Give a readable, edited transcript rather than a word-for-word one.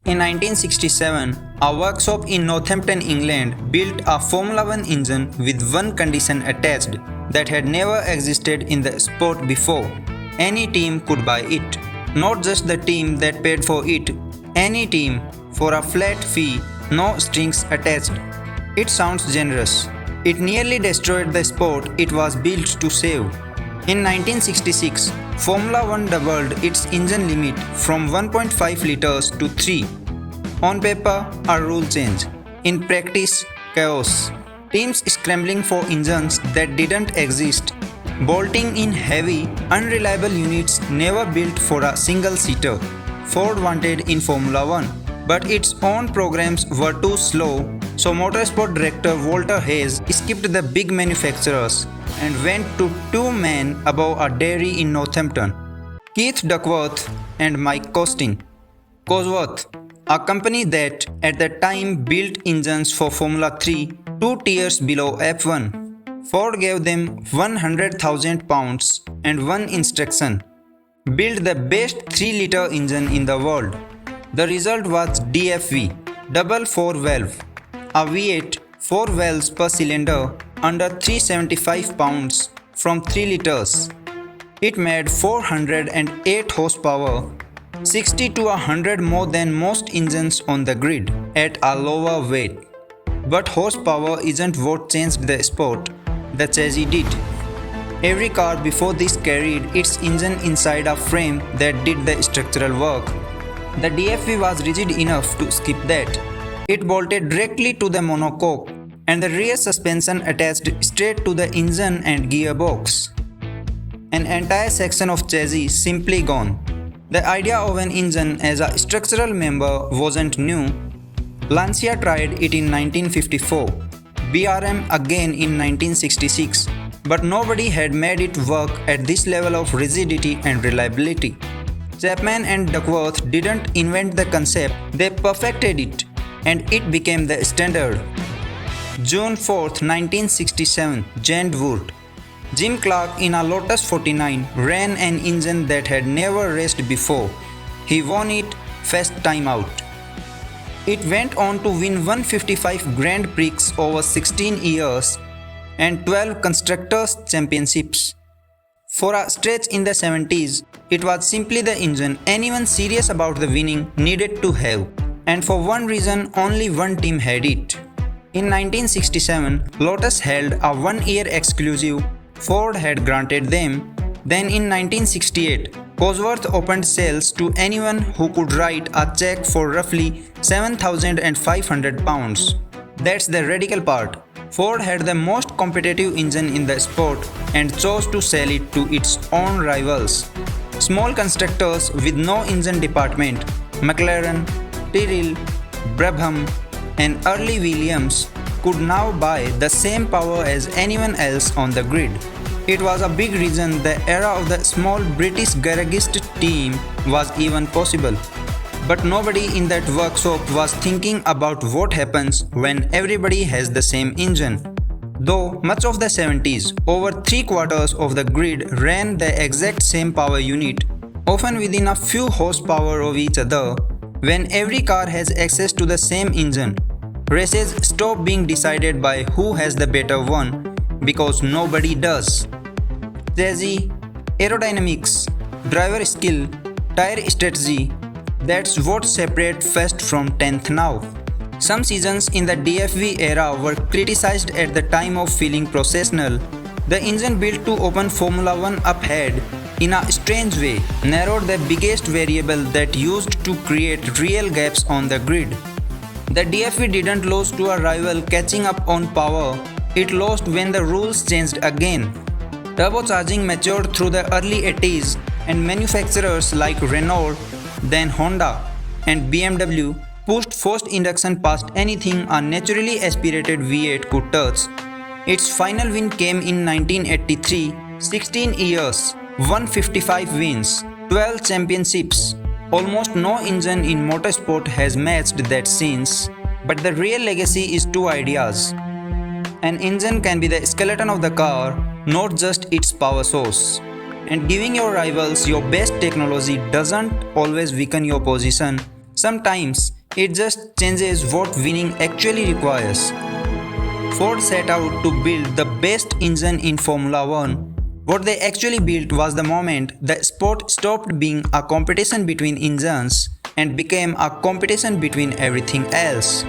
In 1967, a workshop in Northampton, England built a Formula One engine with one condition attached that had never existed in the sport before. Any team could buy it. Not just the team that paid for it, any team, for a flat fee, no strings attached. It sounds generous. It nearly destroyed the sport it was built to save. In 1966, Formula One doubled its engine limit from 1.5 liters to 3. On paper, a rule change. In practice, chaos. Teams scrambling for engines that didn't exist. Bolting in heavy, unreliable units never built for a single-seater. Ford wanted in Formula One, but its own programs were too slow, so motorsport director Walter Hayes skipped the big manufacturers and went to two men above a dairy in Northampton, Keith Duckworth and Mike Costin. Cosworth, a company that at the time built engines for Formula 3 two tiers below F1. Ford gave them £100,000 and one instruction: build the best 3-liter engine in the world. The result was DFV, double 4-valve, a V8 4 valves per cylinder under 375 pounds from 3 liters. It made 408 horsepower, 60 to 100 more than most engines on the grid at a lower weight. But horsepower isn't what changed the sport, the chassis did. Every car before this carried its engine inside a frame that did the structural work. The DFV was rigid enough to skip that. It bolted directly to the monocoque, and the rear suspension attached straight to the engine and gearbox. An entire section of chassis simply gone. The idea of an engine as a structural member wasn't new. Lancia tried it in 1954, BRM again in 1966, but nobody had made it work at this level of rigidity and reliability. Chapman and Duckworth didn't invent the concept, they perfected it, and it became the standard. June 4, 1967, Zandvoort. Jim Clark in a Lotus 49 ran an engine that had never raced before. He won it first time out. It went on to win 155 Grand Prix over 16 years and 12 Constructors' Championships. For a stretch in the 70s, it was simply the engine anyone serious about the winning needed to have, and for one reason only one team had it. In 1967, Lotus held a one-year exclusive Ford had granted them. Then in 1968, Cosworth opened sales to anyone who could write a check for roughly £7,500. That's the radical part. Ford had the most competitive engine in the sport and chose to sell it to its own rivals. Small constructors with no engine department, McLaren, Tyrrell, Brabham, and early Williams, could now buy the same power as anyone else on the grid. It was a big reason the era of the small British garagist team was even possible. But nobody in that workshop was thinking about what happens when everybody has the same engine. Though much of the 70s, over 3/4 of the grid ran the exact same power unit, often within a few horsepower of each other. When every car has access to the same engine, races stop being decided by who has the better one, because nobody does. Chassis, aerodynamics, driver skill, tire strategy, that's what separates first from 10th now. Some seasons in the DFV era were criticized at the time of feeling processional. The engine built to open Formula One up had, in a strange way, narrowed the biggest variable that used to create real gaps on the grid. The DFV didn't lose to a rival catching up on power, it lost when the rules changed again. Turbocharging matured through the early 80s, and manufacturers like Renault, then Honda, and BMW pushed forced induction past anything a naturally aspirated V8 could touch. Its final win came in 1983, 16 years, 155 wins, 12 championships. Almost no engine in motorsport has matched that since, but the real legacy is two ideas. An engine can be the skeleton of the car, not just its power source. And giving your rivals your best technology doesn't always weaken your position, Sometimes it just changes what winning actually requires. Ford set out to build the best engine in Formula 1. What they actually built was the moment the sport stopped being a competition between engines and became a competition between everything else.